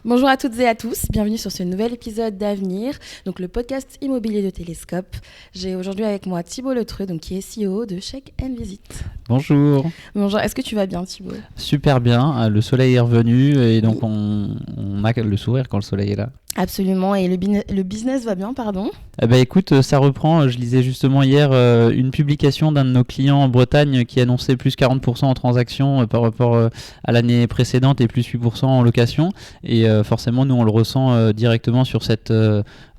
Bonjour à toutes et à tous, bienvenue sur ce nouvel épisode d'Avenir, donc le podcast immobilier de Télescope. J'ai aujourd'hui avec moi Thibaut Letreux, donc qui est CEO de Check & Visit. Bonjour. Bonjour, est-ce que tu vas bien Thibaut ? Super bien, le soleil est revenu et donc on a le sourire quand le soleil est là. Absolument, et le business va bien, pardon ? Écoute, ça reprend. Je lisais justement hier une publication d'un de nos clients en Bretagne qui annonçait plus 40% en transactions par rapport à l'année précédente et plus 8% en location. Et forcément, nous, on le ressent directement sur cette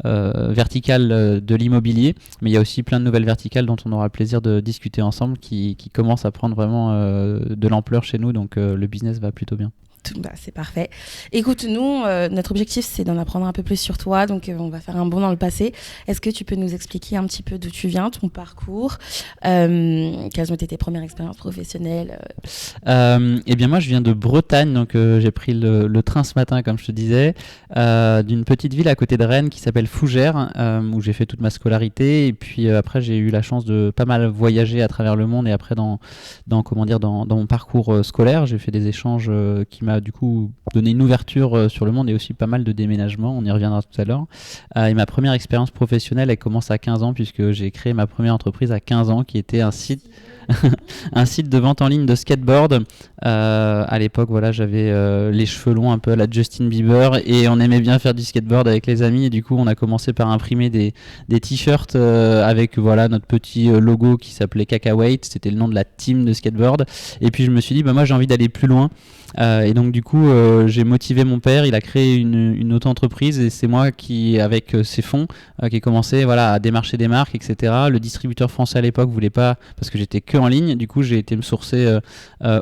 verticale de l'immobilier. Mais il y a aussi plein de nouvelles verticales dont on aura le plaisir de discuter ensemble qui commencent à prendre vraiment de l'ampleur chez nous. Donc le business va plutôt bien. C'est parfait. Écoute, nous, notre objectif, c'est d'en apprendre un peu plus sur toi. Donc, on va faire un bond dans le passé. Est-ce que tu peux nous expliquer un petit peu d'où tu viens, ton parcours, quelles ont été tes premières expériences professionnelles Eh bien, moi, je viens de Bretagne. Donc, j'ai pris le train ce matin, comme je te disais, d'une petite ville à côté de Rennes qui s'appelle Fougères, où j'ai fait toute ma scolarité. Et puis, après, j'ai eu la chance de pas mal voyager à travers le monde. Et après, dans mon parcours scolaire, j'ai fait des échanges qui m'a du coup donné une ouverture sur le monde et aussi pas mal de déménagements, on y reviendra tout à l'heure. Et ma première expérience professionnelle, elle commence à 15 ans puisque j'ai créé ma première entreprise à 15 ans qui était un site un site de vente en ligne de skateboard. À l'époque, voilà, j'avais les cheveux longs un peu à la Justin Bieber et on aimait bien faire du skateboard avec les amis et du coup on a commencé par imprimer des t-shirts avec voilà, notre petit logo qui s'appelait Cacahuète, c'était le nom de la team de skateboard. Et puis je me suis dit, moi j'ai envie d'aller plus loin. Et donc du coup j'ai motivé mon père, il a créé une auto-entreprise et c'est moi qui, avec ses fonds, qui ai commencé voilà, à démarcher des marques, etc. Le distributeur français à l'époque voulait pas, parce que j'étais que en ligne, du coup j'ai été me sourcer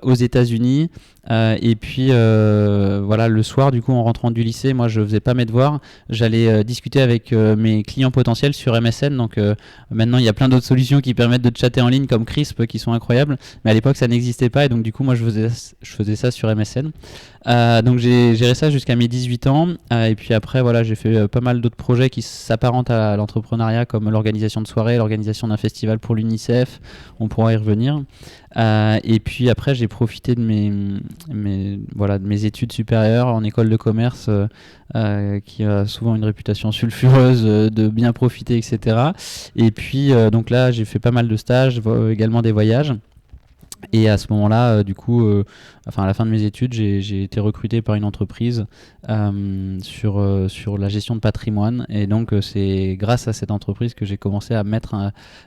aux États-Unis. Et puis voilà, le soir du coup en rentrant du lycée, moi je faisais pas mes devoirs, j'allais discuter avec mes clients potentiels sur MSN. Donc maintenant il y a plein d'autres solutions qui permettent de chatter en ligne comme Crisp qui sont incroyables, mais à l'époque ça n'existait pas et donc du coup moi je faisais ça sur MSN. Donc j'ai géré ça jusqu'à mes 18 ans et puis après voilà, j'ai fait pas mal d'autres projets qui s'apparentent à l'entrepreneuriat comme l'organisation de soirées, l'organisation d'un festival pour l'UNICEF, on pourra y revenir. Et puis après j'ai profité de mes études supérieures en école de commerce qui a souvent une réputation sulfureuse de bien profiter, etc. Et puis donc là j'ai fait pas mal de stages, également des voyages. Et à ce moment-là, du coup, à la fin de mes études, j'ai été recruté par une entreprise sur la gestion de patrimoine. Et donc, c'est grâce à cette entreprise que j'ai commencé à mettre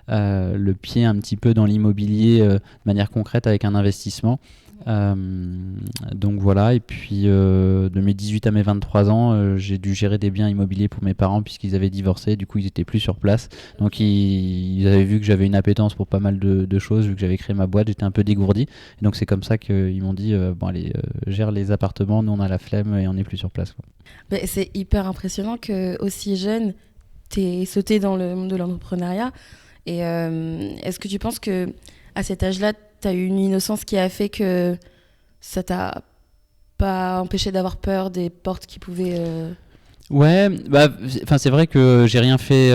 le pied un petit peu dans l'immobilier de manière concrète avec un investissement. Donc voilà, et puis de mes 18 à mes 23 ans, j'ai dû gérer des biens immobiliers pour mes parents puisqu'ils avaient divorcé, du coup ils étaient plus sur place. Donc ils avaient vu que j'avais une appétence pour pas mal de choses, vu que j'avais créé ma boîte, j'étais un peu dégourdi. Et donc c'est comme ça qu'ils m'ont dit, bon allez, gère les appartements, nous on a la flemme et on n'est plus sur place, quoi. Mais c'est hyper impressionnant que aussi jeune, t'aies sauté dans le monde de l'entrepreneuriat. Et est-ce que tu penses que à cet âge-là, t'as eu une innocence qui a fait que ça t'a pas empêché d'avoir peur des portes qui pouvaient... Ouais, c'est vrai que j'ai rien fait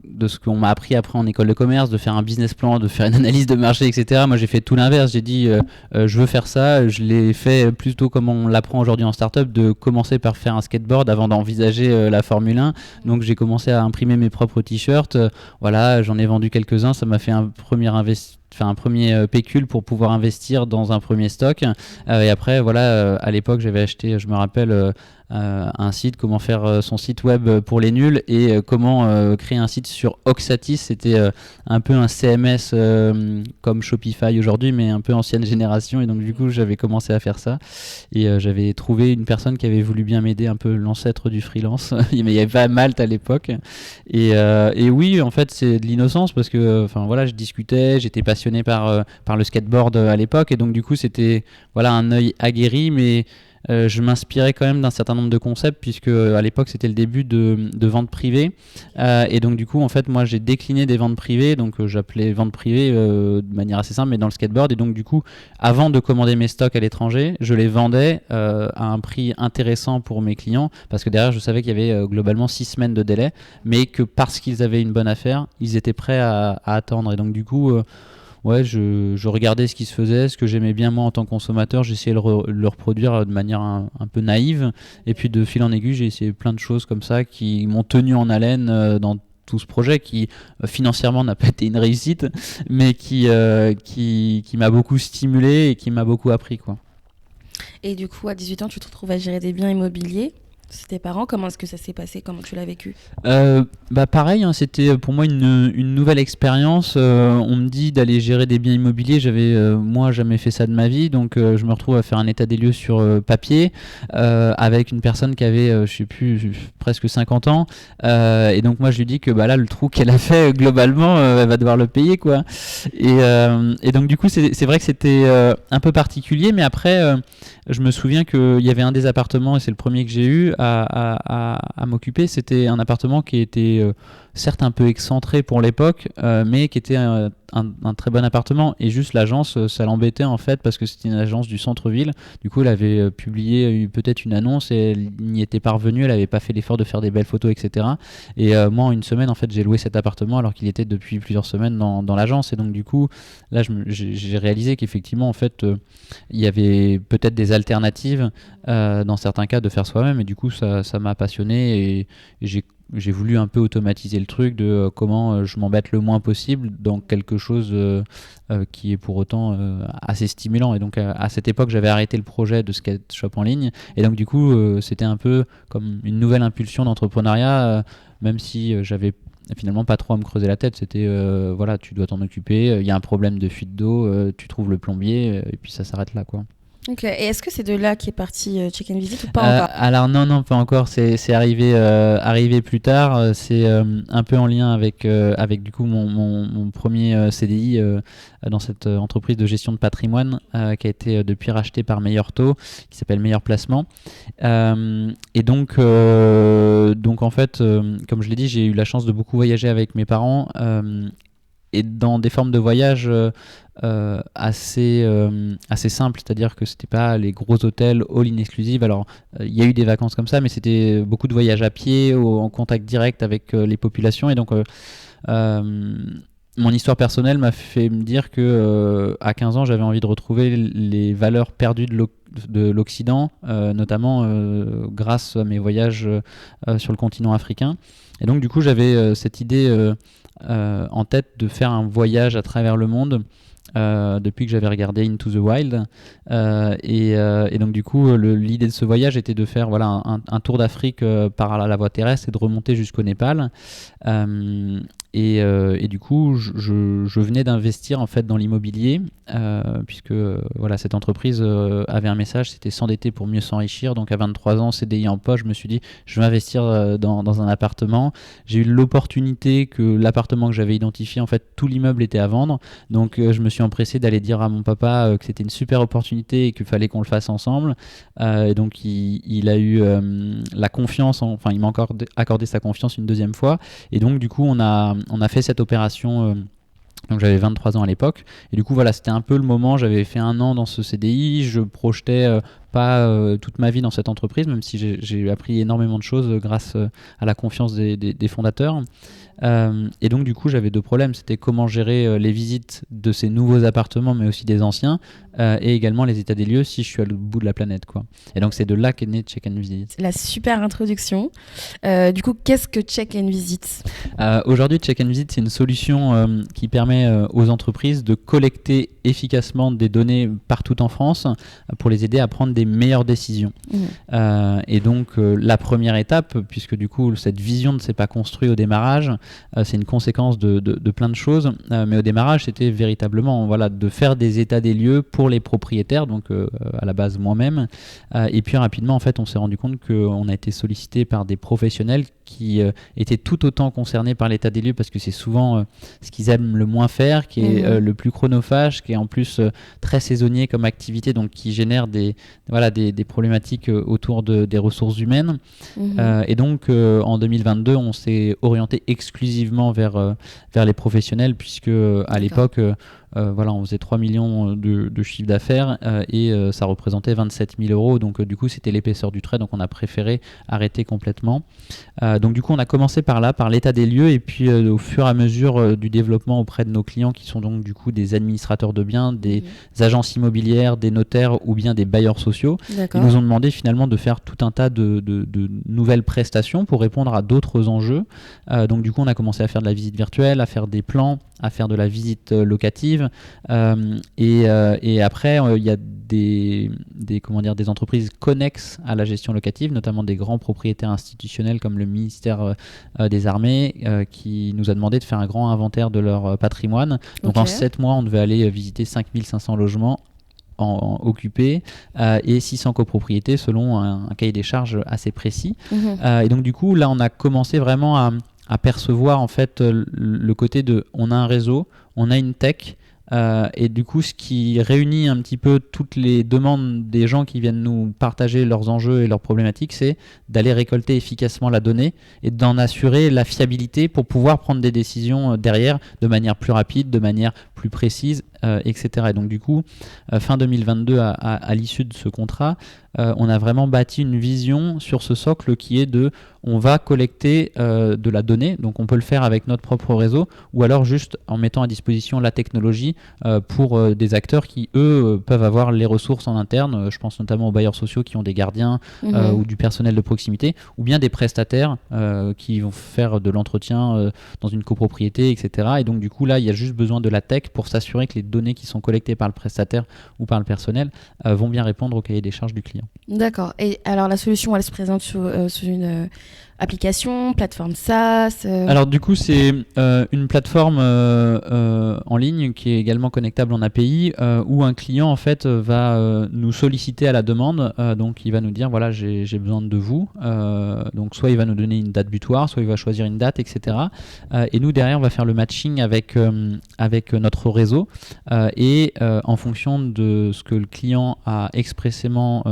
de ce qu'on m'a appris après en école de commerce, de faire un business plan, de faire une analyse de marché, etc. Moi, j'ai fait tout l'inverse. J'ai dit, je veux faire ça. Je l'ai fait plutôt comme on l'apprend aujourd'hui en start-up, de commencer par faire un skateboard avant d'envisager la Formule 1. Donc, j'ai commencé à imprimer mes propres t-shirts. Voilà, j'en ai vendu quelques-uns. Ça m'a fait un premier pécule pour pouvoir investir dans un premier stock. Et après, voilà, à l'époque, j'avais acheté, je me rappelle, un site, comment faire son site web pour les nuls et comment créer un site sur Oxatis. C'était un peu un CMS comme Shopify aujourd'hui, mais un peu ancienne génération. Et donc, du coup, j'avais commencé à faire ça. Et j'avais trouvé une personne qui avait voulu bien m'aider, un peu l'ancêtre du freelance. Mais il y avait pas Malte à l'époque. Et oui, en fait, c'est de l'innocence parce que, voilà, je discutais, j'étais passionné par le skateboard à l'époque. Et donc, du coup, c'était voilà, un œil aguerri, mais je m'inspirais quand même d'un certain nombre de concepts puisque à l'époque c'était le début de ventes privées et donc du coup en fait moi j'ai décliné des ventes privées, donc j'appelais ventes privées de manière assez simple mais dans le skateboard. Et donc du coup avant de commander mes stocks à l'étranger, je les vendais à un prix intéressant pour mes clients parce que derrière je savais qu'il y avait globalement 6 semaines de délai, mais que parce qu'ils avaient une bonne affaire ils étaient prêts à attendre. Et donc du coup ouais, je regardais ce qui se faisait, ce que j'aimais bien moi en tant que consommateur, j'essayais de le reproduire de manière un peu naïve. Et puis de fil en aiguille, j'ai essayé plein de choses comme ça qui m'ont tenu en haleine dans tout ce projet qui financièrement n'a pas été une réussite, mais qui m'a beaucoup stimulé et qui m'a beaucoup appris, quoi. Et du coup, à 18 ans, tu te retrouves à gérer des biens immobiliers. C'est tes parents, comment est-ce que ça s'est passé? Comment tu l'as vécu? Bah pareil, hein, c'était pour moi une nouvelle expérience. On me dit d'aller gérer des biens immobiliers. J'avais moi jamais fait ça de ma vie, donc je me retrouve à faire un état des lieux sur papier avec une personne qui avait, je sais plus, presque 50 ans. Et donc moi je lui dis que bah là le trou qu'elle a fait globalement, elle va devoir le payer, quoi. Et donc du coup c'est vrai que c'était un peu particulier, mais après je me souviens qu'il y avait un des appartements, et c'est le premier que j'ai eu à m'occuper. C'était un appartement qui était certes un peu excentré pour l'époque, mais qui était un très bon appartement. Et juste l'agence, ça l'embêtait en fait, parce que c'était une agence du centre-ville. Du coup, elle avait publié peut-être une annonce et elle n'y était pas revenue. Elle n'avait pas fait l'effort de faire des belles photos, etc. Et moi, en une semaine, en fait, j'ai loué cet appartement alors qu'il était depuis plusieurs semaines dans l'agence. Et donc, du coup, là, j'ai réalisé qu'effectivement, en fait, il y avait peut-être des alternatives dans certains cas de faire soi-même. Et du coup, ça m'a passionné et j'ai voulu un peu automatiser le truc de comment je m'embête le moins possible dans quelque chose qui est pour autant assez stimulant. Et donc à cette époque, j'avais arrêté le projet de skate shop en ligne. Et donc du coup, c'était un peu comme une nouvelle impulsion d'entrepreneuriat, même si j'avais finalement pas trop à me creuser la tête. C'était voilà, tu dois t'en occuper, il y a un problème de fuite d'eau, tu trouves le plombier, et puis ça s'arrête là, quoi. Ok, et est-ce que c'est de là qu'est parti Check and Visit ou pas encore? Alors non, pas encore. C'est arrivé plus tard. C'est un peu en lien avec du coup mon premier CDI dans cette entreprise de gestion de patrimoine qui a été depuis racheté par Meilleur Taux, qui s'appelle Meilleur Placement. Et donc en fait, comme je l'ai dit, j'ai eu la chance de beaucoup voyager avec mes parents. Et dans des formes de voyage assez simples, c'est-à-dire que c'était pas les gros hôtels all-in exclusive. Alors il y a eu des vacances comme ça, mais c'était beaucoup de voyages à pied, en contact direct avec les populations. Et donc mon histoire personnelle m'a fait me dire que à 15 ans, j'avais envie de retrouver les valeurs perdues de l'Occident, notamment grâce à mes voyages sur le continent africain. Et donc du coup, j'avais cette idée en tête de faire un voyage à travers le monde depuis que j'avais regardé Into the Wild. Et donc du coup, l'idée de ce voyage était de faire voilà, un tour d'Afrique par la voie terrestre et de remonter jusqu'au Népal. Et du coup, je venais d'investir en fait dans l'immobilier, puisque voilà, cette entreprise avait un message, c'était s'endetter pour mieux s'enrichir. Donc à 23 ans, CDI en poche, je me suis dit, je vais investir dans un appartement. J'ai eu l'opportunité que l'appartement que j'avais identifié, en fait, tout l'immeuble était à vendre. Donc je me suis empressé d'aller dire à mon papa que c'était une super opportunité et qu'il fallait qu'on le fasse ensemble. Et donc il a eu la confiance, enfin il m'a encore accordé sa confiance une deuxième fois. Et donc du coup, on a fait cette opération. Donc j'avais 23 ans à l'époque. Et du coup, voilà, c'était un peu le moment. J'avais fait 1 an dans ce CDI. Je projetais pas toute ma vie dans cette entreprise, même si j'ai appris énormément de choses grâce à la confiance des fondateurs. Et donc, du coup, j'avais 2 problèmes. C'était comment gérer les visites de ces nouveaux appartements, mais aussi des anciens, et également les états des lieux si je suis à l'autre bout de la planète, quoi. Et donc, c'est de là qu'est né Check and Visit. La super introduction. Du coup, qu'est-ce que Check and Visit? Aujourd'hui, Check and Visit, c'est une solution qui permet aux entreprises de collecter efficacement des données partout en France pour les aider à prendre des meilleures décisions. Et donc, la première étape, puisque du coup, cette vision ne s'est pas construite au démarrage, c'est une conséquence de plein de choses. Mais au démarrage, c'était véritablement voilà, de faire des états des lieux pour les propriétaires, donc à la base moi-même. Et puis rapidement, en fait, on s'est rendu compte qu'on a été sollicité par des professionnels qui étaient tout autant concernés par l'état des lieux, parce que c'est souvent ce qu'ils aiment le moins faire, qui est le plus chronophage, qui est en plus très saisonnier comme activité, donc qui génère des problématiques autour des ressources humaines. Et donc en 2022, on s'est orienté exclusivement vers les professionnels, puisque à l'époque voilà, on faisait 3 millions de chiffre d'affaires et ça représentait 27 000 euros. Donc du coup, c'était l'épaisseur du trait. Donc on a préféré arrêter complètement. Donc du coup, on a commencé par là, par l'état des lieux, et puis au fur et à mesure du développement auprès de nos clients qui sont donc du coup des administrateurs de biens, des agences immobilières, des notaires ou bien des bailleurs sociaux. Ils nous ont demandé finalement de faire tout un tas de nouvelles prestations pour répondre à d'autres enjeux. Donc du coup, on a commencé à faire de la visite virtuelle, à faire des plans, à faire de la visite locative. Et après, il y a des entreprises connexes à la gestion locative, notamment des grands propriétaires institutionnels comme le ministère des Armées, qui nous a demandé de faire un grand inventaire de leur patrimoine. Donc en 7 mois, on devait aller visiter 5500 logements occupés et 600 copropriétés selon un cahier des charges assez précis. Et donc du coup, là, on a commencé vraiment à percevoir en fait le côté de on a un réseau, on a une tech. Et du coup, ce qui réunit un petit peu toutes les demandes des gens qui viennent nous partager leurs enjeux et leurs problématiques, c'est d'aller récolter efficacement la donnée et d'en assurer la fiabilité pour pouvoir prendre des décisions derrière de manière plus rapide, de manière plus précise, etc. Et donc du coup, fin 2022, à l'issue de ce contrat, on a vraiment bâti une vision sur ce socle qui est on va collecter de la donnée, donc on peut le faire avec notre propre réseau ou alors juste en mettant à disposition la technologie pour des acteurs qui, eux, peuvent avoir les ressources en interne. Je pense notamment aux bailleurs sociaux qui ont des gardiens ou du personnel de proximité, ou bien des prestataires qui vont faire de l'entretien dans une copropriété, etc. Et donc du coup, là, il y a juste besoin de la tech pour s'assurer que les données qui sont collectées par le prestataire ou par le personnel vont bien répondre au cahier des charges du client. D'accord. Et alors la solution, elle se présente sous une application, plateforme SaaS Alors du coup, c'est une plateforme en ligne qui est également connectable en API où un client en fait va nous solliciter à la demande. Donc il va nous dire voilà, j'ai besoin de vous. Donc soit il va nous donner une date butoir, soit il va choisir une date, etc. Et nous derrière, on va faire le matching avec notre réseau et en fonction de ce que le client a expressément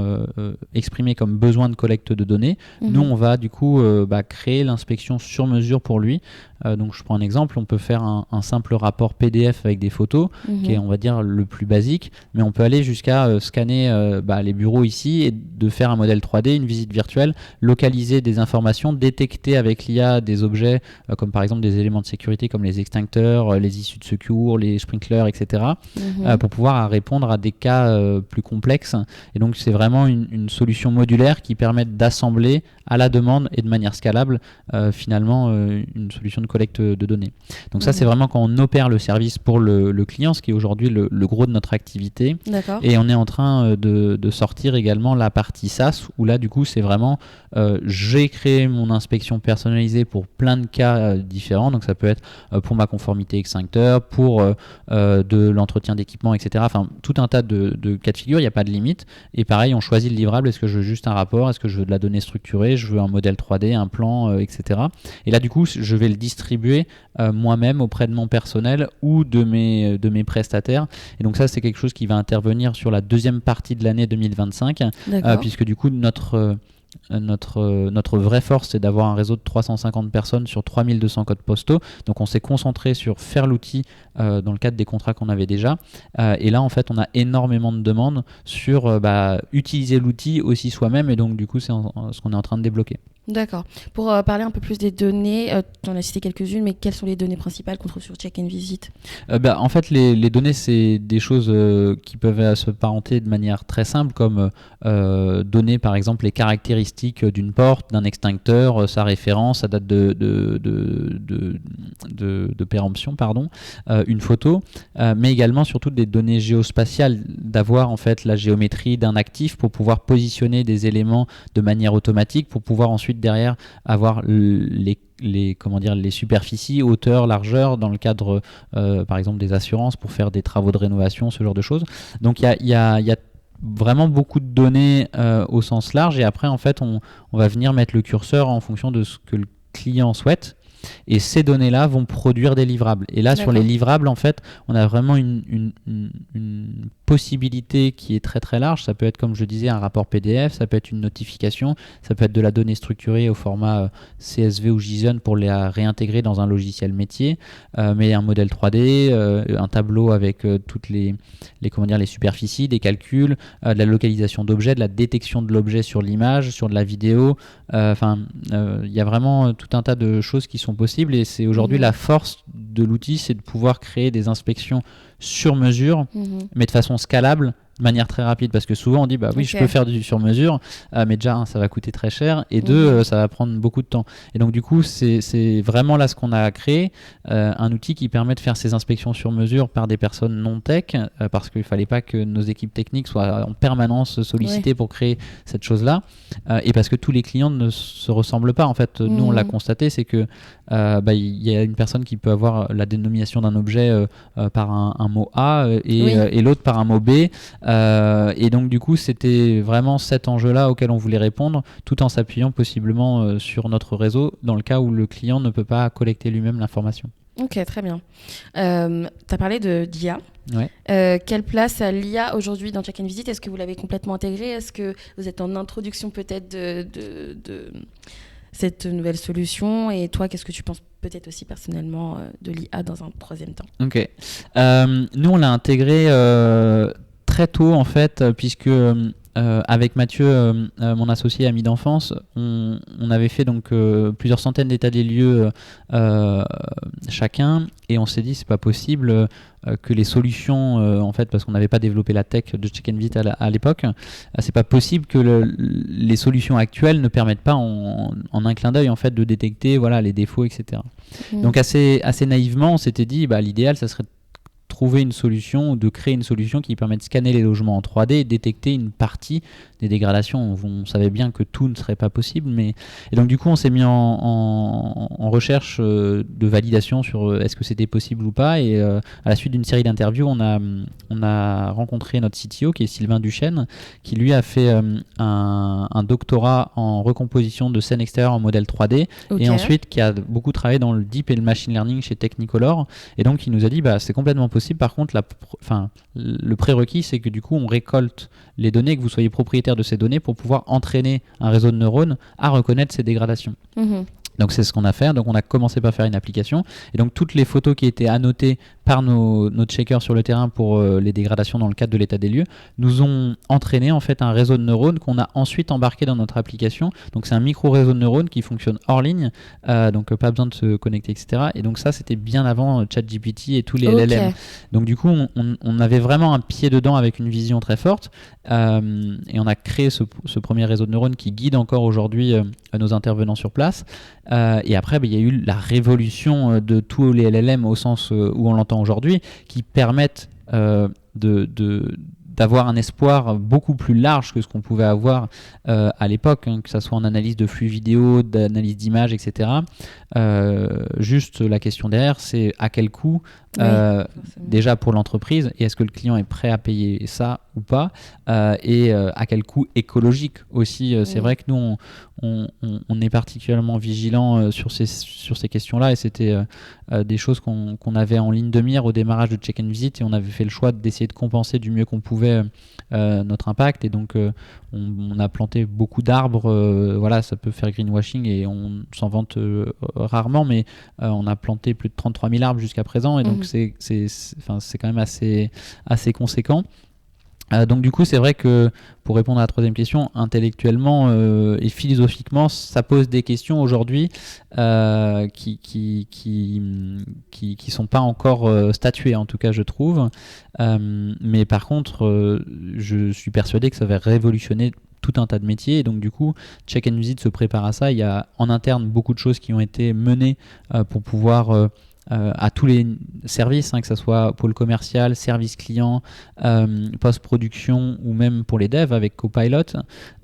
exprimé comme besoin de collecte de données, nous on va du coup créer l'inspection sur mesure pour lui. Donc je prends un exemple, on peut faire un simple rapport PDF avec des photos qui est on va dire le plus basique, mais on peut aller jusqu'à scanner les bureaux ici et de faire un modèle 3D, une visite virtuelle, localiser des informations, détecter avec l'IA des objets comme par exemple des éléments de sécurité comme les extincteurs, les issues de secours, les sprinklers, etc. Pour pouvoir répondre à des cas plus complexes. Et donc c'est vraiment une solution modulaire qui permet d'assembler à la demande et de manière scalable finalement une solution de collecte de données. Donc ça c'est vraiment quand on opère le service pour le client, ce qui est aujourd'hui le gros de notre activité. D'accord. Et on est en train de sortir également la partie SaaS où là du coup c'est vraiment j'ai créé mon inspection personnalisée pour plein de cas différents. Donc ça peut être pour ma conformité extincteur, pour de l'entretien d'équipement, etc. Enfin tout un tas de cas de figure, il n'y a pas de limite. Et pareil, on choisit le livrable. Est-ce que je veux juste un rapport? Est-ce que je veux de la donnée structurée? Je veux un modèle 3D, un plan, etc. Et là du coup je vais le distribuer moi-même auprès de mon personnel ou de mes prestataires. Et donc ça c'est quelque chose qui va intervenir sur la deuxième partie de l'année 2025 puisque du coup notre vraie force c'est d'avoir un réseau de 350 personnes sur 3200 codes postaux. Donc on s'est concentré sur faire l'outil dans le cadre des contrats qu'on avait déjà et là en fait on a énormément de demandes sur utiliser l'outil aussi soi-même et donc du coup c'est ce qu'on est en train de débloquer. D'accord. Pour parler un peu plus des données, tu en as cité quelques-unes, mais quelles sont les données principales qu'on trouve sur Check & Visit? En fait, les données, c'est des choses qui peuvent se parenter de manière très simple, comme donner par exemple les caractéristiques d'une porte, d'un extincteur, sa référence, sa date de péremption, une photo, mais également surtout des données géospatiales, d'avoir en fait la géométrie d'un actif pour pouvoir positionner des éléments de manière automatique, pour pouvoir ensuite derrière avoir les superficies, hauteur, largeur dans le cadre par exemple des assurances pour faire des travaux de rénovation, ce genre de choses. Donc il y a vraiment beaucoup de données au sens large et après en fait on va venir mettre le curseur en fonction de ce que le client souhaite. et ces données-là vont produire des livrables. Et là, sur les livrables, en fait, on a vraiment une possibilité qui est très très large. Ça peut être, comme je disais, un rapport PDF, ça peut être une notification, ça peut être de la donnée structurée au format CSV ou JSON pour les réintégrer dans un logiciel métier, mais un modèle 3D, un tableau avec toutes les superficies, des calculs, de la localisation d'objets, de la détection de l'objet sur l'image, sur de la vidéo. Il y a vraiment tout un tas de choses qui sont possibles, et c'est aujourd'hui la force de l'outil, c'est de pouvoir créer des inspections sur mesure, mais de façon scalable, de manière très rapide, parce que souvent on dit oui, je peux faire du sur mesure, mais déjà ça va coûter très cher, et deux, ça va prendre beaucoup de temps. Et donc du coup c'est vraiment là ce qu'on a créé, un outil qui permet de faire ces inspections sur mesure par des personnes non tech, parce qu'il fallait pas que nos équipes techniques soient en permanence sollicitées pour créer cette chose là, et parce que tous les clients ne se ressemblent pas. En fait, nous on l'a constaté, c'est que il y a une personne qui peut avoir la dénomination d'un objet par un mot A et l'autre par un mot B, et donc du coup c'était vraiment cet enjeu-là auquel on voulait répondre, tout en s'appuyant possiblement sur notre réseau dans le cas où le client ne peut pas collecter lui-même l'information. Ok, très bien. Tu as parlé d'IA. Ouais. Quelle place a l'IA aujourd'hui dans Check & Visit ? Est-ce que vous l'avez complètement intégré ? Est-ce que vous êtes en introduction peut-être de cette nouvelle solution ? Et toi, qu'est-ce que tu penses peut-être aussi personnellement de l'IA dans un troisième temps ? Ok. Nous, on l'a intégré très tôt en fait, puisque avec Mathieu, mon associé ami d'enfance, on avait fait donc plusieurs centaines d'états des lieux chacun, et on s'est dit c'est pas possible que les solutions, en fait, parce qu'on n'avait pas développé la tech de Check & Visit à l'époque, c'est pas possible que les solutions actuelles ne permettent pas en un clin d'œil en fait de détecter les défauts, etc. Donc assez naïvement, on s'était dit l'idéal ça serait trouver une solution ou de créer une solution qui permet de scanner les logements en 3D et détecter une partie des dégradations. On savait bien que tout ne serait pas possible, et donc du coup on s'est mis en recherche de validation sur est-ce que c'était possible ou pas, et à la suite d'une série d'interviews on a rencontré notre CTO qui est Sylvain Duchesne, qui lui a fait un doctorat en recomposition de scènes extérieures en modèle 3D, et ensuite qui a beaucoup travaillé dans le deep et le machine learning chez Technicolor, et donc il nous a dit c'est complètement possible. Par contre, le prérequis, c'est que du coup, on récolte les données, que vous soyez propriétaire de ces données pour pouvoir entraîner un réseau de neurones à reconnaître ces dégradations. Donc c'est ce qu'on a fait. Donc on a commencé par faire une application, et donc toutes les photos qui étaient annotées par nos checkers sur le terrain pour les dégradations dans le cadre de l'état des lieux nous ont entraîné en fait un réseau de neurones qu'on a ensuite embarqué dans notre application. Donc c'est un micro réseau de neurones qui fonctionne hors ligne, donc pas besoin de se connecter, etc. Et donc ça c'était bien avant ChatGPT et tous les LLM. Donc du coup on avait vraiment un pied dedans avec une vision très forte, et on a créé ce premier réseau de neurones qui guide encore aujourd'hui nos intervenants sur place. Et après, il y a eu la révolution de tous les LLM au sens où on l'entend aujourd'hui, qui permettent d'avoir un espoir beaucoup plus large que ce qu'on pouvait avoir à l'époque, que ce soit en analyse de flux vidéo, d'analyse d'images, etc. Juste la question derrière, c'est à quel coût déjà pour l'entreprise, et est-ce que le client est prêt à payer ça ou pas, et à quel coût écologique aussi. C'est vrai que nous on est particulièrement vigilant sur ces questions-là, et c'était des choses qu'on avait en ligne de mire au démarrage de Check & Visit, et on avait fait le choix d'essayer de compenser du mieux qu'on pouvait notre impact, et donc on a planté beaucoup d'arbres. Ça peut faire greenwashing et on s'en vante rarement, mais on a planté plus de 33 000 arbres jusqu'à présent, et donc c'est quand même assez conséquent. Donc du coup c'est vrai que pour répondre à la troisième question, intellectuellement et philosophiquement ça pose des questions aujourd'hui qui sont pas encore statuées, en tout cas je trouve, mais par contre je suis persuadé que ça va révolutionner tout un tas de métiers, et donc du coup Check & Visit se prépare à ça. Il y a en interne beaucoup de choses qui ont été menées pour pouvoir à tous les services, que ce soit pôle commercial, service client, post-production, ou même pour les devs avec Copilot.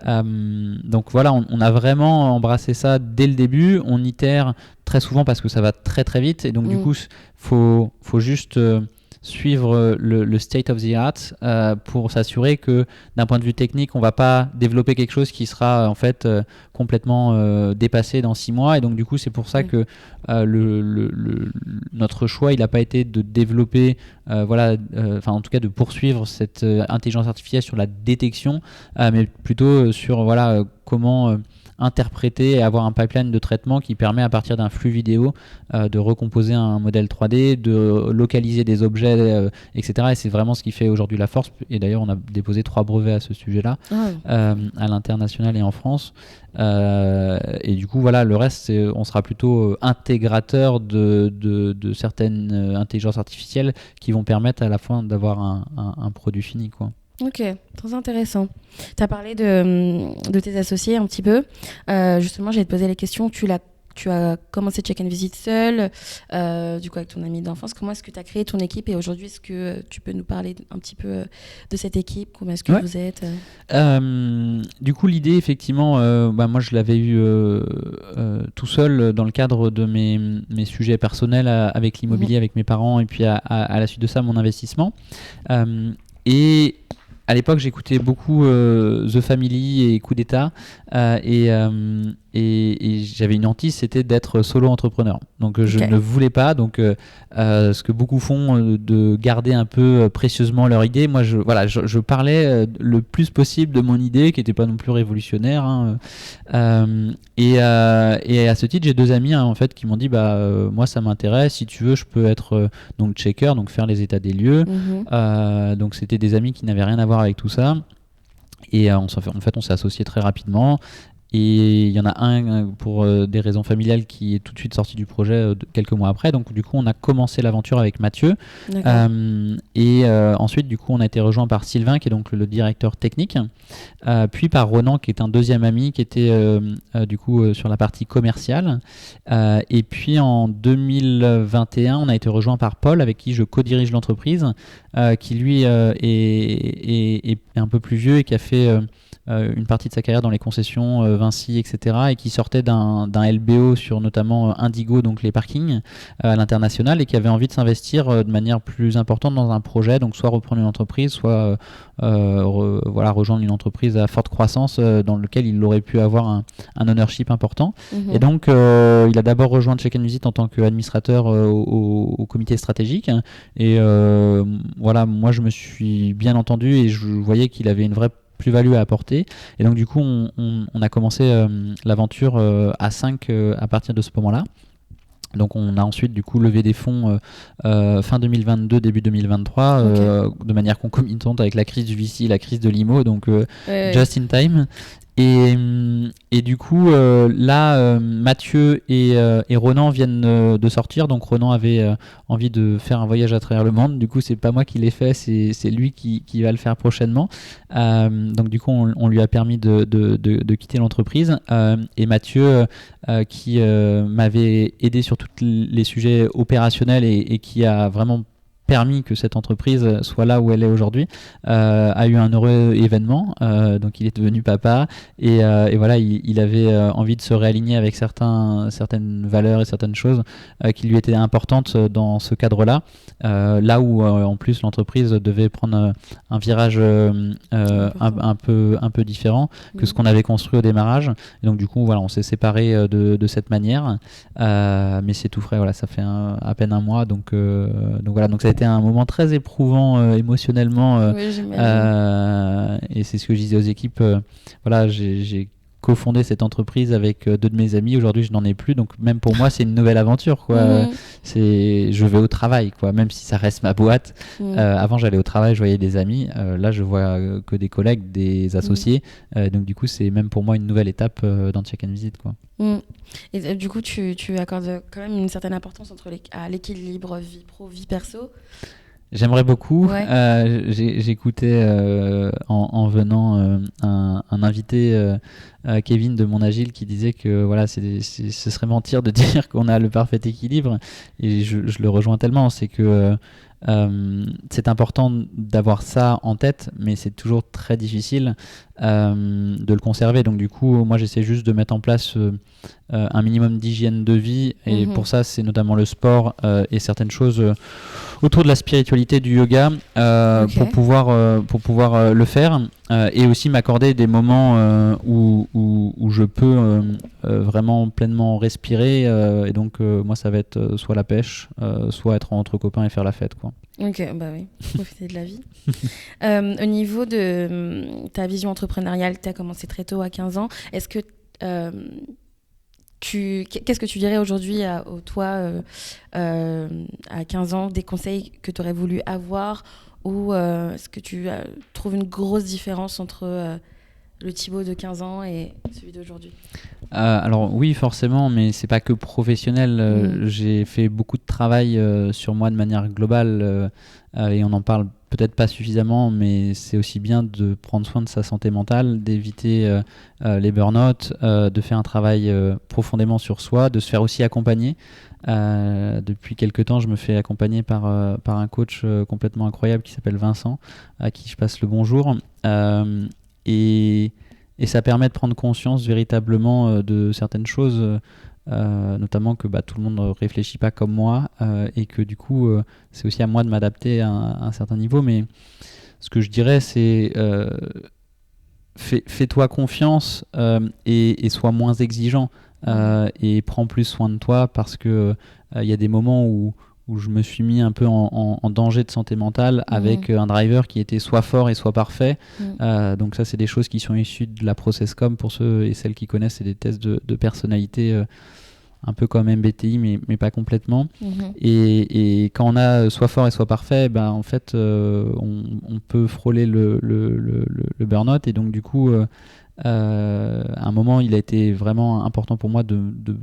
Donc voilà, on a vraiment embrassé ça dès le début. On itère très souvent parce que ça va très très vite, et donc du coup faut juste suivre le state of the art pour s'assurer que d'un point de vue technique, on ne va pas développer quelque chose qui sera en fait complètement dépassé dans 6 mois. Et donc du coup, c'est pour ça que notre choix, il n'a pas été de développer, en tout cas de poursuivre cette intelligence artificielle sur la détection, mais plutôt sur comment interpréter et avoir un pipeline de traitement qui permet à partir d'un flux vidéo de recomposer un modèle 3D, de localiser des objets, etc. Et c'est vraiment ce qui fait aujourd'hui la force. Et d'ailleurs, on a déposé 3 brevets à ce sujet-là, à l'international et en France. Et du coup, le reste, on sera plutôt intégrateur de certaines intelligences artificielles qui vont permettre à la fois d'avoir un produit fini, quoi. Ok, très intéressant. Tu as parlé de tes associés un petit peu. Justement, j'allais te poser la question. Tu as commencé Check and Visit seul, du coup avec ton ami d'enfance. Comment est-ce que tu as créé ton équipe et aujourd'hui, est-ce que tu peux nous parler un petit peu de cette équipe? Comment est-ce que vous êtes Du coup, l'idée, effectivement, moi je l'avais eu tout seul dans le cadre de mes sujets personnels avec l'immobilier, avec mes parents et puis à la suite de ça, mon investissement. Et à l'époque, j'écoutais beaucoup The Family et Coup d'État et j'avais une hantise, c'était d'être solo entrepreneur. Donc je ne voulais pas. Donc ce que beaucoup font, de garder un peu précieusement leur idée. Moi, je parlais le plus possible de mon idée, qui n'était pas non plus révolutionnaire. Et à ce titre, j'ai 2 amis en fait qui m'ont dit moi ça m'intéresse. Si tu veux, je peux être donc checker, donc faire les états des lieux. Donc c'était des amis qui n'avaient rien à voir avec tout ça. Et on s'est associés très rapidement. Et il y en a un pour des raisons familiales qui est tout de suite sorti du projet quelques mois après. Donc du coup, on a commencé l'aventure avec Mathieu. Ensuite, du coup, on a été rejoint par Sylvain, qui est donc le directeur technique. Puis par Ronan, qui est un deuxième ami, qui était du coup sur la partie commerciale. Et puis en 2021, on a été rejoint par Paul, avec qui je co-dirige l'entreprise, qui lui est un peu plus vieux et qui a fait une partie de sa carrière dans les concessions Vinci, etc. et qui sortait d'un LBO sur notamment Indigo, donc les parkings à l'international, et qui avait envie de s'investir de manière plus importante dans un projet, donc soit reprendre une entreprise, soit rejoindre une entreprise à forte croissance dans lequel il aurait pu avoir un ownership important. Et donc il a d'abord rejoint Check and Visit en tant qu'administrateur au comité stratégique, et moi je me suis bien entendu et je voyais qu'il avait une vraie plus-value à apporter. Et donc du coup on a commencé l'aventure à 5 à partir de ce moment-là. Donc on a ensuite du coup levé des fonds fin 2022, début 2023, de manière concomitante avec la crise du VC, la crise de l'IMO, donc just in time. Et du coup, Mathieu et Ronan viennent de sortir. Donc Ronan avait envie de faire un voyage à travers le monde. Du coup, c'est pas moi qui l'ai fait, c'est lui qui va le faire prochainement. Donc du coup, on lui a permis de quitter l'entreprise. Et Mathieu, qui m'avait aidé sur tous les sujets opérationnels et qui a vraiment permis que cette entreprise soit là où elle est aujourd'hui, a eu un heureux événement, donc il est devenu papa et il avait envie de se réaligner avec certaines valeurs et certaines choses qui lui étaient importantes dans ce cadre-là, là où en plus l'entreprise devait prendre un virage un peu différent que ce qu'on avait construit au démarrage, et donc du coup on s'est séparés de cette manière, mais c'est tout frais, ça fait à peine un mois, donc ça a été un moment très éprouvant émotionnellement, et c'est ce que je disais aux équipes, j'ai cofondé cette entreprise avec 2 de mes amis. Aujourd'hui je n'en ai plus, donc même pour moi c'est une nouvelle aventure, quoi. Je vais au travail, quoi, même si ça reste ma boîte. Avant j'allais au travail, je voyais des amis, là je vois que des collègues, des associés, donc du coup c'est même pour moi une nouvelle étape dans Check and Visit, quoi. Et du coup tu accordes quand même une certaine importance à l'équilibre vie pro, vie perso? J'aimerais beaucoup. J'écoutais en venant un invité Kevin de Mon Agile qui disait que voilà, ce serait mentir de dire qu'on a le parfait équilibre. Et je le rejoins tellement. C'est que c'est important d'avoir ça en tête, mais c'est toujours très difficile de le conserver. Donc du coup, moi j'essaie juste de mettre en place un minimum d'hygiène de vie, et pour ça c'est notamment le sport et certaines choses autour de la spiritualité du yoga pour pouvoir le faire, et aussi m'accorder des moments où je peux vraiment pleinement respirer, et donc moi ça va être soit la pêche, soit être entre copains et faire la fête, quoi. Ok, bah oui, profiter de la vie. Au niveau de ta vision entrepreneuriale, tu as commencé très tôt, à 15 ans. Est-ce que qu'est-ce que tu dirais aujourd'hui toi, à 15 ans, des conseils que tu aurais voulu avoir, ou est-ce que tu trouves une grosse différence entre le Thibaut de 15 ans et celui d'aujourd'hui? Alors oui, forcément, mais c'est pas que professionnel. J'ai fait beaucoup de travail sur moi de manière globale, et on en parle peut-être pas suffisamment, mais c'est aussi bien de prendre soin de sa santé mentale, d'éviter les burn-out, de faire un travail profondément sur soi, de se faire aussi accompagner. Depuis quelques temps, je me fais accompagner par un coach complètement incroyable qui s'appelle Vincent, à qui je passe le bonjour. Et ça permet de prendre conscience véritablement de certaines choses, notamment que tout le monde ne réfléchit pas comme moi, et que du coup, c'est aussi à moi de m'adapter à un certain niveau. Mais ce que je dirais, c'est fais-toi confiance, et sois moins exigeant, et prends plus soin de toi, parce que il y a des moments où je me suis mis un peu en danger de santé mentale avec un driver qui était soit fort et soit parfait. Donc ça, c'est des choses qui sont issues de la ProcessCom. Pour ceux et celles qui connaissent, c'est des tests de personnalité, un peu comme MBTI, mais pas complètement. Et quand on a soit fort et soit parfait, en fait, on peut frôler le burn-out. Et donc du coup, à un moment, il a été vraiment important pour moi de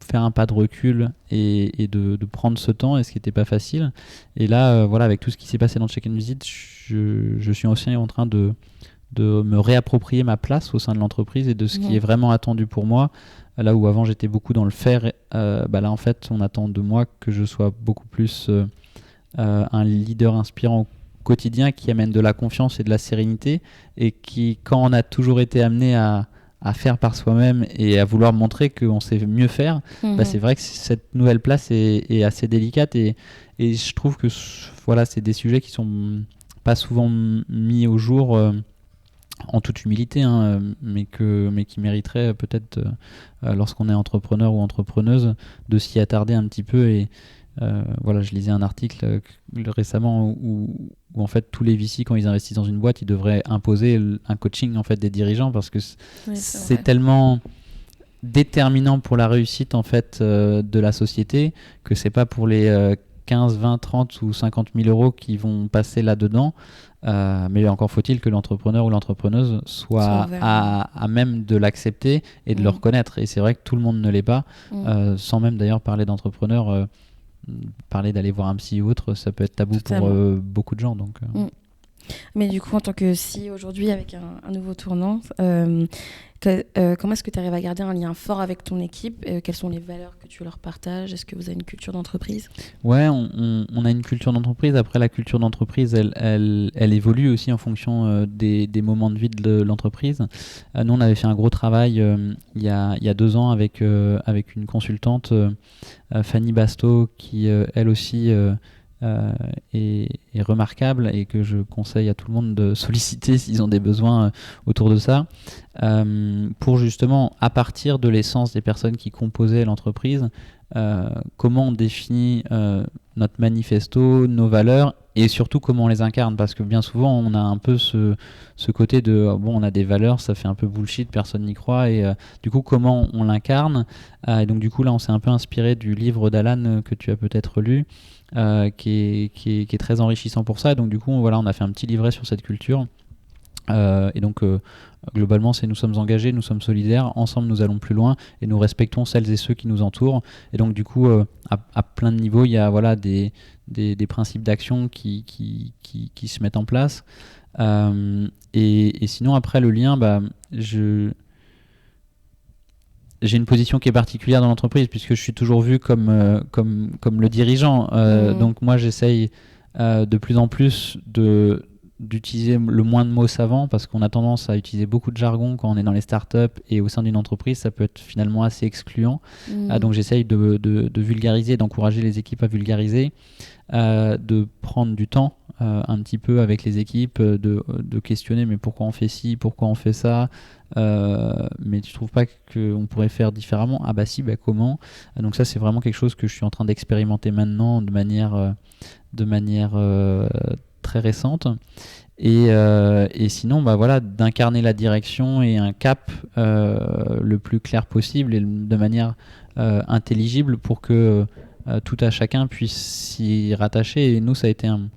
faire un pas de recul et de prendre ce temps, et ce qui n'était pas facile. Et là, voilà, avec tout ce qui s'est passé dans Check and Visit, je suis aussi en train de me réapproprier ma place au sein de l'entreprise et de ce qui est vraiment attendu pour moi. Là où avant j'étais beaucoup dans le faire, là en fait on attend de moi que je sois beaucoup plus un leader inspirant au quotidien, qui amène de la confiance et de la sérénité, et qui, quand on a toujours été amené à faire par soi-même et à vouloir montrer qu'on sait mieux faire, c'est vrai que cette nouvelle place est assez délicate, et je trouve que voilà, c'est des sujets qui sont pas souvent mis au jour, en toute humilité, mais qui mériteraient peut-être, lorsqu'on est entrepreneur ou entrepreneuse, de s'y attarder un petit peu. Et voilà, je lisais un article récemment où en fait tous les VC, quand ils investissent dans une boîte, ils devraient imposer un coaching en fait des dirigeants, parce que c'est tellement déterminant pour la réussite en fait de la société, que c'est pas pour les 15, 20, 30 ou 50 000 euros qui vont passer là-dedans. Mais encore faut-il que l'entrepreneur ou l'entrepreneuse soit à même de l'accepter et de le reconnaître. Et c'est vrai que tout le monde ne l'est pas. Sans même d'ailleurs parler d'entrepreneur, parler d'aller voir un psy ou autre, ça peut être tabou pour beaucoup de gens. Donc, Mais du coup, en tant que psy aujourd'hui, avec un nouveau tournant, comment est-ce que tu arrives à garder un lien fort avec ton équipe? Quelles sont les valeurs que tu leur partages? Est-ce que vous avez une culture d'entreprise? Ouais, on a une culture d'entreprise. Après, la culture d'entreprise, elle évolue aussi en fonction des moments de vie de l'entreprise. Nous, on avait fait un gros travail il y a 2 ans avec une consultante, Fanny Basto, qui elle aussi est remarquable, et que je conseille à tout le monde de solliciter s'ils ont des besoins autour de ça, pour justement, à partir de l'essence des personnes qui composaient l'entreprise, comment on définit notre manifesto, nos valeurs, et surtout comment on les incarne, parce que bien souvent on a un peu ce côté de on a des valeurs, ça fait un peu bullshit, personne n'y croit, et du coup comment on l'incarne. Et donc du coup là on s'est un peu inspiré du livre d'Alan que tu as peut-être lu, qui est très enrichissant pour ça. Et donc du coup voilà, on a fait un petit livret sur cette culture, et donc globalement c'est: nous sommes engagés, nous sommes solidaires, ensemble nous allons plus loin, et nous respectons celles et ceux qui nous entourent. Et donc du coup à plein de niveaux, il y a voilà des principes d'action qui se mettent en place, et sinon après le lien, j'ai une position qui est particulière dans l'entreprise puisque je suis toujours vu comme le dirigeant. Donc moi, j'essaye de plus en plus d'utiliser le moins de mots savants parce qu'on a tendance à utiliser beaucoup de jargon quand on est dans les startups et au sein d'une entreprise, ça peut être finalement assez excluant. Donc j'essaye de vulgariser, d'encourager les équipes à vulgariser, de prendre du temps un petit peu avec les équipes, de questionner mais pourquoi on fait ci, pourquoi on fait ça, mais tu trouves pas qu'on pourrait faire différemment? Ah bah si, bah comment? Donc ça c'est vraiment quelque chose que je suis en train d'expérimenter maintenant de manière très récente. Et sinon, bah voilà, d'incarner la direction et un cap le plus clair possible et de manière intelligible pour que tout à chacun puisse s'y rattacher. Et nous, ça a été un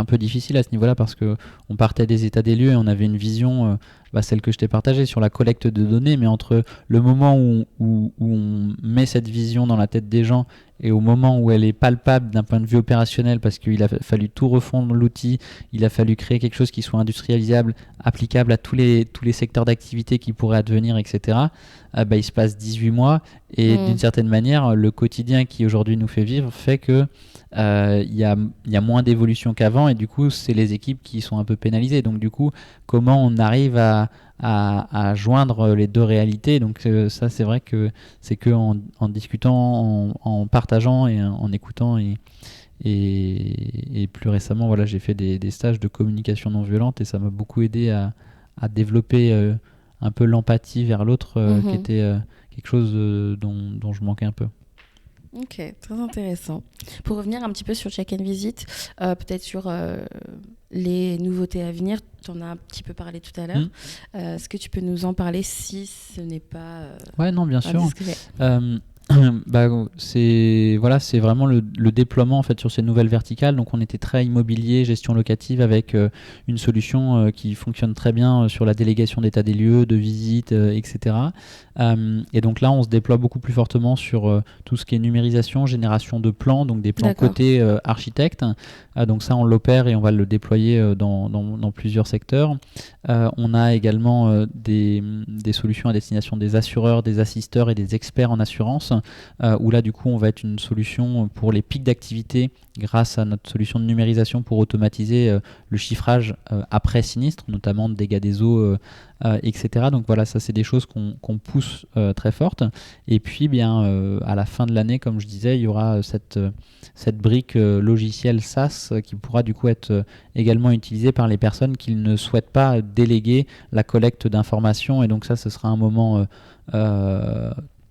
peu difficile à ce niveau-là parce qu'on partait des états des lieux et on avait une vision, celle que je t'ai partagée sur la collecte de données, mais entre le moment où on met cette vision dans la tête des gens et au moment où elle est palpable d'un point de vue opérationnel parce qu'il a fallu tout refondre l'outil, il a fallu créer quelque chose qui soit industrialisable, applicable à tous les secteurs d'activité qui pourraient advenir, etc. Il se passe 18 mois et d'une certaine manière, le quotidien qui aujourd'hui nous fait vivre fait que il y a moins d'évolution qu'avant et du coup c'est les équipes qui sont un peu pénalisées. Donc du coup comment on arrive à joindre les deux réalités? Donc ça c'est vrai que c'est que en discutant, en partageant et en écoutant et plus récemment voilà, j'ai fait des stages de communication non violente et ça m'a beaucoup aidé à développer un peu l'empathie vers l'autre qui était quelque chose dont je manquais un peu. Ok, très intéressant. Pour revenir un petit peu sur Check and Visit, peut-être sur les nouveautés à venir, tu en as un petit peu parlé tout à l'heure. Est-ce que tu peux nous en parler si ce n'est pas ouais, non, bien sûr. C'est vraiment le déploiement en fait sur ces nouvelles verticales. Donc on était très immobilier, gestion locative avec une solution qui fonctionne très bien sur la délégation d'état des lieux, de visite, etc. Et donc là on se déploie beaucoup plus fortement sur tout ce qui est numérisation, génération de plans, donc des plans côté architecte. Donc ça on l'opère et on va le déployer dans plusieurs secteurs. On a également des solutions à destination des assureurs, des assisteurs et des experts en assurance. Où là du coup on va être une solution pour les pics d'activité grâce à notre solution de numérisation pour automatiser le chiffrage après sinistre, notamment de dégâts des eaux, etc. Donc voilà, ça c'est des choses qu'on pousse très fortes. Et puis à la fin de l'année, comme je disais, il y aura cette brique logicielle SaaS qui pourra du coup être également utilisée par les personnes qui ne souhaitent pas déléguer la collecte d'informations. Et donc ça, ce sera un moment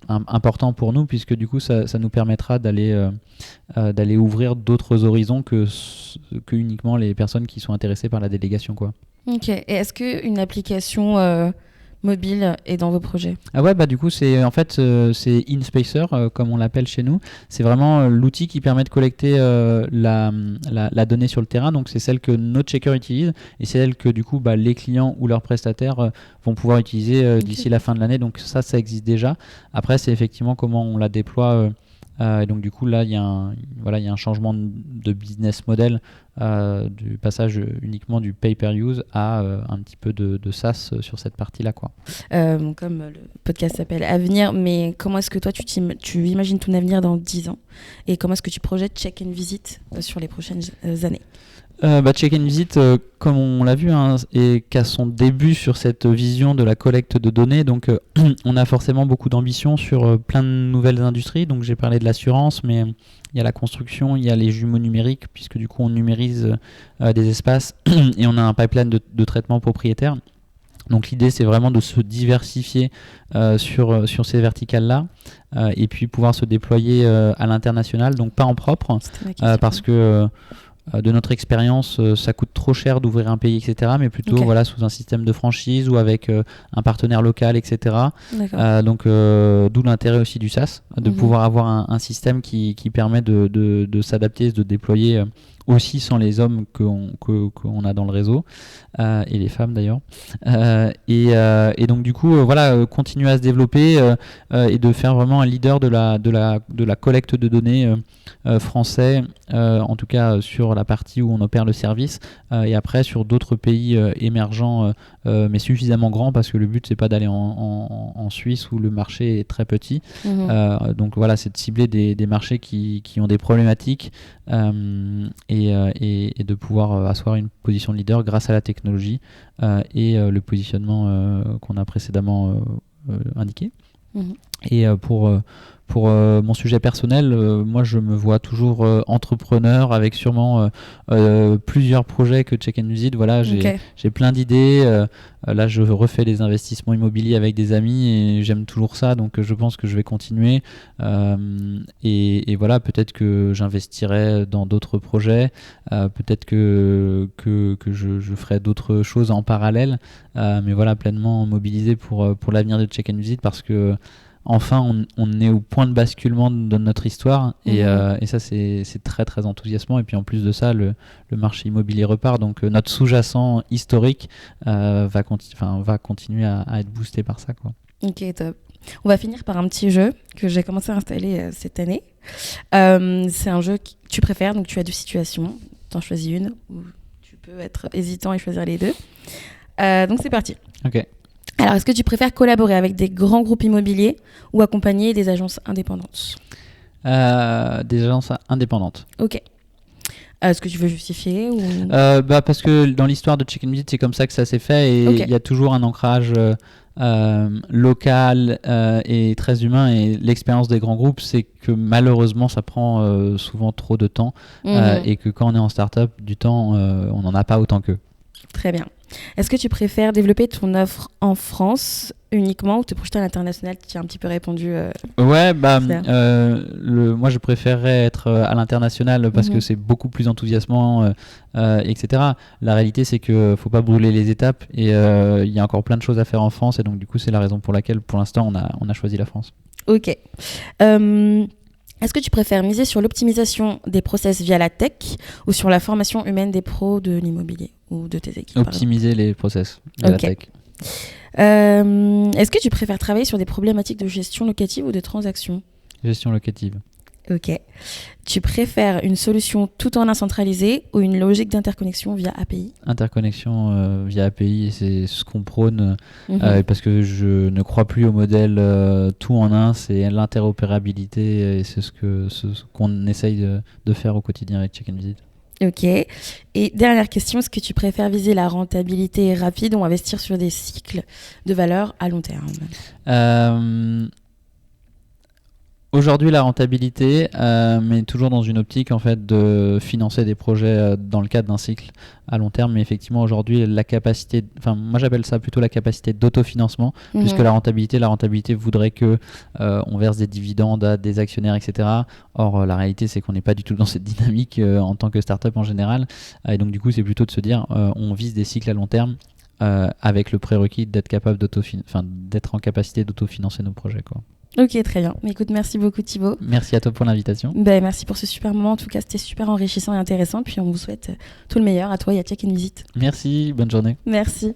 important pour nous puisque du coup ça nous permettra d'aller ouvrir d'autres horizons que uniquement les personnes qui sont intéressées par la délégation, quoi. Ok, et est-ce qu'une application mobile est dans vos projets? Ah ouais, du coup c'est InSpacer comme on l'appelle chez nous. C'est vraiment l'outil qui permet de collecter la donnée sur le terrain. Donc c'est celle que nos checkers utilisent et c'est celle que du coup les clients ou leurs prestataires vont pouvoir utiliser d'ici la fin de l'année. Donc ça existe déjà. Après c'est effectivement comment on la déploie. Et donc du coup là il y a un changement de business model du passage uniquement du pay-per-use à un petit peu de SaaS sur cette partie-là, quoi. Comme le podcast s'appelle Avenir, mais comment est-ce que toi tu imagines ton avenir dans 10 ans et comment est-ce que tu projettes Check and Visit sur les prochaines années? Check and Visit, comme on l'a vu, est qu'à son début sur cette vision de la collecte de données. Donc, on a forcément beaucoup d'ambition sur plein de nouvelles industries. Donc, j'ai parlé de l'assurance, mais il y a la construction, il y a les jumeaux numériques, puisque du coup, on numérise des espaces et on a un pipeline de traitement propriétaire. Donc l'idée c'est vraiment de se diversifier sur ces verticales-là et puis pouvoir se déployer à l'international, donc pas en propre, parce que de notre expérience, ça coûte trop cher d'ouvrir un pays, etc. Mais plutôt sous un système de franchise ou avec un partenaire local, etc. Donc d'où l'intérêt aussi du SaaS, de pouvoir avoir un système qui permet de s'adapter, de déployer aussi sans les hommes qu'on a dans le réseau, et les femmes d'ailleurs. Et donc du coup, voilà, continuer à se développer et de faire vraiment un leader de la collecte de données français, en tout cas sur la partie où on opère le service, et après sur d'autres pays émergents, mais suffisamment grands, parce que le but c'est pas d'aller en Suisse où le marché est très petit. Donc voilà, c'est de cibler des marchés qui ont des problématiques, et de pouvoir asseoir une position de leader grâce à la technologie et le positionnement qu'on a précédemment indiqué. Et pour mon sujet personnel, moi je me vois toujours entrepreneur, avec sûrement plusieurs projets que Check and Visit. Voilà, j'ai plein d'idées. Là, je refais des investissements immobiliers avec des amis et j'aime toujours ça, donc je pense que je vais continuer. Et voilà, peut-être que j'investirai dans d'autres projets, peut-être que je ferai d'autres choses en parallèle, mais voilà, pleinement mobilisé pour l'avenir de Check and Visit, parce que enfin on est au point de basculement de notre histoire, et ça c'est très très enthousiasmant. Et puis en plus de ça, le marché immobilier repart, donc notre sous-jacent historique va continuer à être boosté par ça, quoi. Ok, top. On va finir par un petit jeu que j'ai commencé à installer cette année. C'est un jeu que tu préfères, donc tu as deux situations, t'en choisis une, ou tu peux être hésitant et choisir les deux. Donc c'est parti. Ok. Alors, est-ce que tu préfères collaborer avec des grands groupes immobiliers ou accompagner des agences indépendantes ? Des agences indépendantes. Ok. Est-ce que tu veux justifier ou... Parce que dans l'histoire de Check and Visit, c'est comme ça que ça s'est fait, et il y a toujours un ancrage local et très humain. Et l'expérience des grands groupes, c'est que malheureusement, ça prend souvent trop de temps, et que quand on est en start-up, du temps, on n'en a pas autant qu'eux. Très bien. Est-ce que tu préfères développer ton offre en France uniquement ou te projeter à l'international ? Tu as un petit peu répondu. Ouais, moi je préférerais être à l'international, parce que c'est beaucoup plus enthousiasmant, etc. La réalité, c'est que faut pas brûler les étapes, et il y a encore plein de choses à faire en France, et donc du coup c'est la raison pour laquelle pour l'instant on a choisi la France. Ok. Est-ce que tu préfères miser sur l'optimisation des process via la tech ou sur la formation humaine des pros de l'immobilier ou de tes équipes ? Optimiser les process via la tech. Est-ce que tu préfères travailler sur des problématiques de gestion locative ou de transaction ? Gestion locative. Ok. Tu préfères une solution tout en un centralisé ou une logique d'interconnexion via API ? Interconnexion via API, c'est ce qu'on prône, parce que je ne crois plus au modèle tout en un. C'est l'interopérabilité, et c'est ce qu'on essaye de faire au quotidien avec Check and Visit. Ok. Et dernière question, est-ce que tu préfères viser la rentabilité rapide ou investir sur des cycles de valeur à long terme ? Aujourd'hui, la rentabilité, mais toujours dans une optique en fait de financer des projets dans le cadre d'un cycle à long terme. Mais effectivement, aujourd'hui, la capacité, moi j'appelle ça plutôt la capacité d'autofinancement, puisque la rentabilité voudrait que on verse des dividendes à des actionnaires, etc. Or, la réalité, c'est qu'on n'est pas du tout dans cette dynamique en tant que start-up en général. Et donc, du coup, c'est plutôt de se dire, on vise des cycles à long terme, avec le prérequis d'être capable d'être en capacité d'autofinancer nos projets, quoi. Ok, très bien. Écoute, merci beaucoup Thibaut. Merci à toi pour l'invitation. Merci pour ce super moment. En tout cas, c'était super enrichissant et intéressant. Puis on vous souhaite tout le meilleur à toi et à Check and Visit. Merci, bonne journée. Merci.